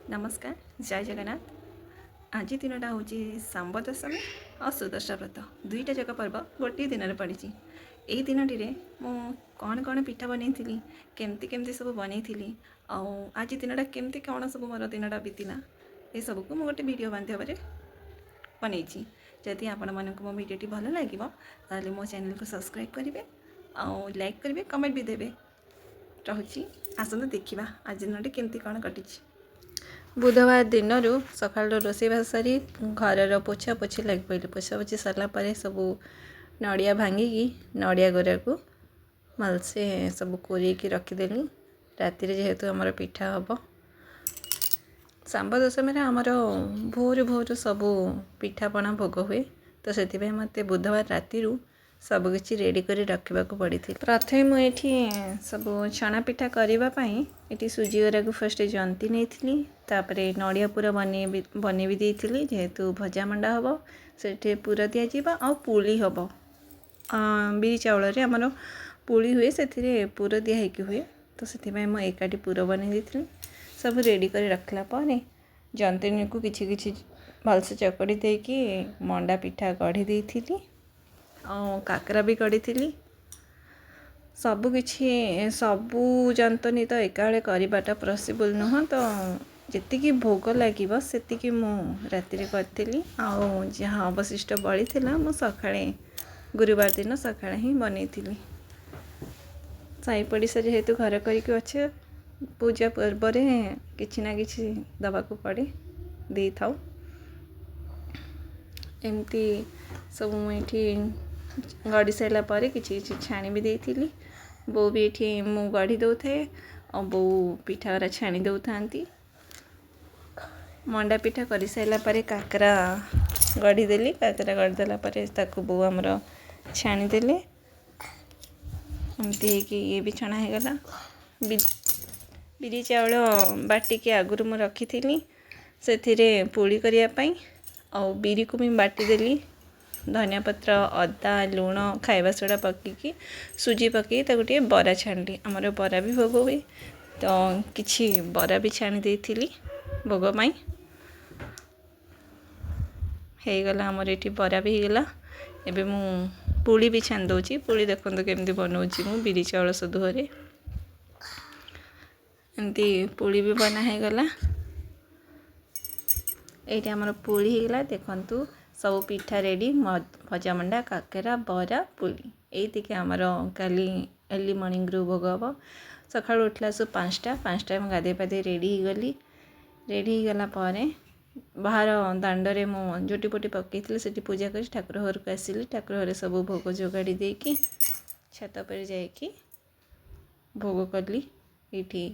नमस्कार जय जगन्नाथ। आज दिन हूँ सांब दशमी और सुदर्शा व्रत दुईटा जग पर्व गोटे दिन में पड़ी। यही दिन टी कौन कौन पिठा बनई केमती केमती सब बनई आज दिन केमती कौन सब मोर दिन बीतला ये सबको मुझे गोटे वीडियो माध्यम बनई। जदि आपण मानक मो वीडियोटी भल लगे मो चैनल को सब्सक्राइब करेंगे और लाइक करेंगे कमेंट भी देवे। रोची आसतु देखा आज दिन केमती कौन कटी। बुधवार दिन सका रोषेबास सारी घर पोछा पोछी लग पड़े। पोछा पोछी सारापर सब नड़िया भांगिकी नड़िया गोरा को भलसे सब कोरेकी रखीदेली। राति जेहेतु आमर पिठा हम सांब दशमी आमर भोर भोर सब पिठापଣା भोग हुए। तो से मत बुधवार राति सबकि रेडी कर रखा पड़ी। प्रथमे मुझे सब छणा पिठा करने ये सुजी गुरा को फर्स्ट जंती नहीं तापर नड़िया पूरा बने भी देती जेहेतु भजा मंडा हम से पूरा दिज्व आ पुली हम बिरी चाउल आमर पुली हुए से पूरा दिहक हुए। तो से मुझे एकाठी पूरा बन दी सब रेडी कर रखला जंतनी को किछि किछि भलसे चकड़ी देकी मंडा पिठा गढ़ी देती और काकरा भी गढ़ी सबकि सबू जंतनी तो एकाबले करवाटा पॉसिबल नुह। तो जी भोग लगे से राति करी जहाँ अवशिष्ट बड़ी थी मु सकाळे गुरुवार दिन सकाळे ही बनई। साई पड़िशा जेहेतु घर करके अच्छे पूजा पर्व किसी ना कि दवाक पड़े दे था एमती सब मुझे गढ़ी सारापर कि छाणी भी देती। बो भी ये मु गढ़ी दौ थाए और बो पिठा गुरा छाणी दौ था। मंडा पिठा कर सारापर काकरा गढ़ी देली। काकरा गढ़ीदेला बो आमर छाणीदेले एमती ये भी छणा हो गला। बिरी चाउल बाटिकी आगुरी मु रखी से पुली करने और बिरी को भी बाटीदेली धनिया पत्र अदा लुण खाइबा सोडा पकईकी सुजी पकई गोटे बरा छाणी आमर बरा भी भोग हुए। तो किछि बरा भी छाणी देती भोगपाई हो गला आमर ये बरा भी हो गला। एबे मु पुली भी छाणी दौची। पुली देखो केमती बनाऊँगी मु बिरी चाउल सदुहरे एमती पुली भी बना हो गला। ये आमर पुली हो गला देखु सब पिठा रेडी भजा मंडा काकेरा बरा पुली ये आमर काली अर्ली मॉर्निंग भोग हम। सका उठला सब 5टा में गाधे पाधे रेडी गली। रेडी गला बाहर दांडे मु झोटी पोटी पकई से पूजा कर ठाकुर घर को आसिली। ठाकुर घर सब भोग जोगाड़ी देकी छत पर जाइकी भोग कली। ये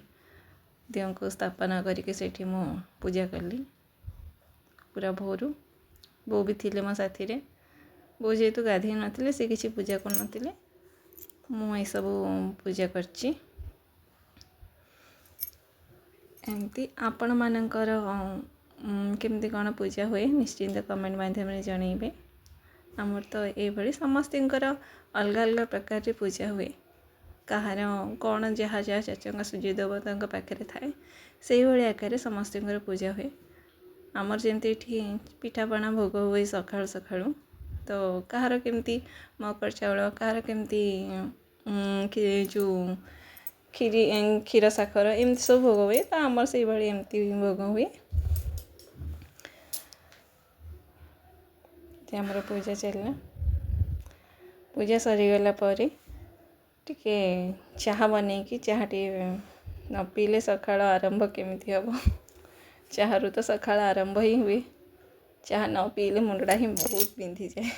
देव को स्थापना करके सेठी मु पूजा कली पूरा भोरू। बो भी थिले मो साथी रे बो जेहेतु गाधे नथिले से किसी पूजा कर नथिले मु ये सब पूजा करची। एमती आपण मानकर केमती कौन पूजा हुए निश्चिंत कमेंट माध्यम जनइबे। आमर तो ये समस्त अलग अलग प्रकार पूजा हुए। कहार कौन जहाँ जहाँ चाचा सूर्य देवता पाखे थाए से भाई आकार समस्त पूजा हुए। आमर जमती पिठापଣା भोग हुए सकाळु सकाळु। तो कहार केमती मकर चाउल कहार केमती जो खीरी क्षीर साखर एमती सब भोग हुए। तो आमर से भाई एमती भोग हुए। आमर पूजा चलना पूजा सरीगला टिके चाह बन कि चाह टे न पीले सका आरंभ केमी हम। चाह तो सका आरंभ ही हुए। चाह न पीले मुंडा ही बहुत बिंधी जाए।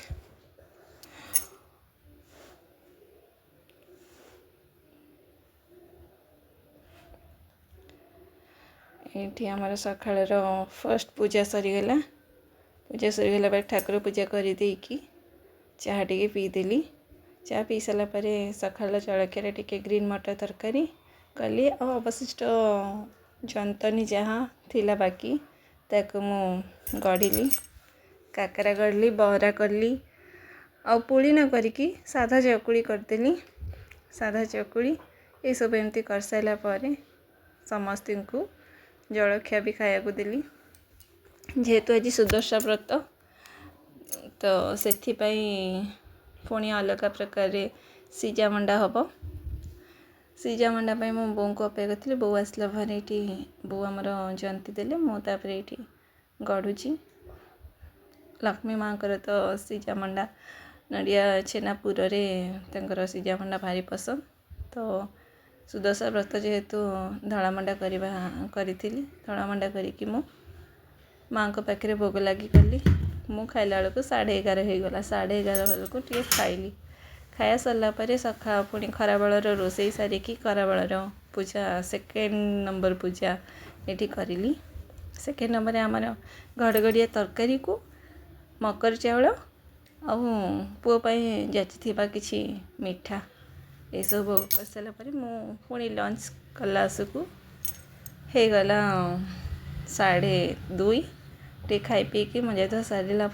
ये आमर सका फर्स्ट पूजा सरीगला। पूजा सरीगला बाद ठाकुर पूजा कर देकी चाह टे पीदेली। चाह पी सारापर सका जलखिया टे ग्रीन मटर तरकारी कली और अवशिष्ट जंतनी जहाँ थिला बाकी ताको मु गढ़ी काकरा गढ़ली बरा कली और पुली न करिकी साधा चकुड़ी करदेली। साधा चकुड़ी ये सब एमती कर सारापर समस्त को जलखिया भी खाया देली जेहेतु आज सुदर्शा व्रत तो से पुणी अलग प्रकार सीजा मंडा हम सीजा मंडा मो बो को अपेक्षा करी बो आसला भर ये बो आमर जंती देले मुझे ये गढ़ुची लक्ष्मी माँ तो सीजा मंडा नड़िया छेना पुरे तर सीजा मंडा भारी पसंद तो सुदर्शा व्रत जेहेतु धड़ा मंडा करी धड़ा मंडा करी मु माँ को पाखे भोग लगी कली मु खाइला बेलू 11:30 होगला 11:30 बेलू टे खाइली खाया सरलापर सखा पुणी खराबेलर रोसे सारिकी खराबेलर पूजा सेकेंड नंबर पूजा ये करी सेकेंड नंबर आमर गड़गड़िया तरकारी को मकर चाउल आ पुओपाई जाची किसी मिठा ये सब भोग कर सारापर मुझे लंच कलासकू होगला 2:30 टे खाई पीकि मजा तो सारा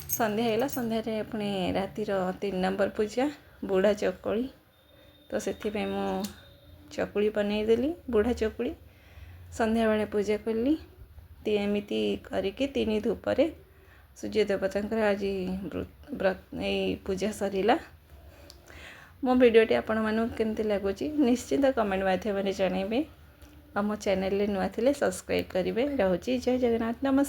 संध्या होगा संध्यारे पुणी रातिर 3 नंबर पूजा बुढ़ा चकुली तो से मु चकुली बनईदेली बुढ़ा चकुली संध्या बेले पूजा कली एमती करके 3 धूपर सूर्य देवता आज व्रत पूजा सरला मो भिडियोटी आपण मानक केमती लगुच निश्चिंत कमेंट माध्यम जनइबे आ मो चैनल नुआ थिले सब्सक्राइब करेंगे। रोची जय जगन्नाथ नमस्कार।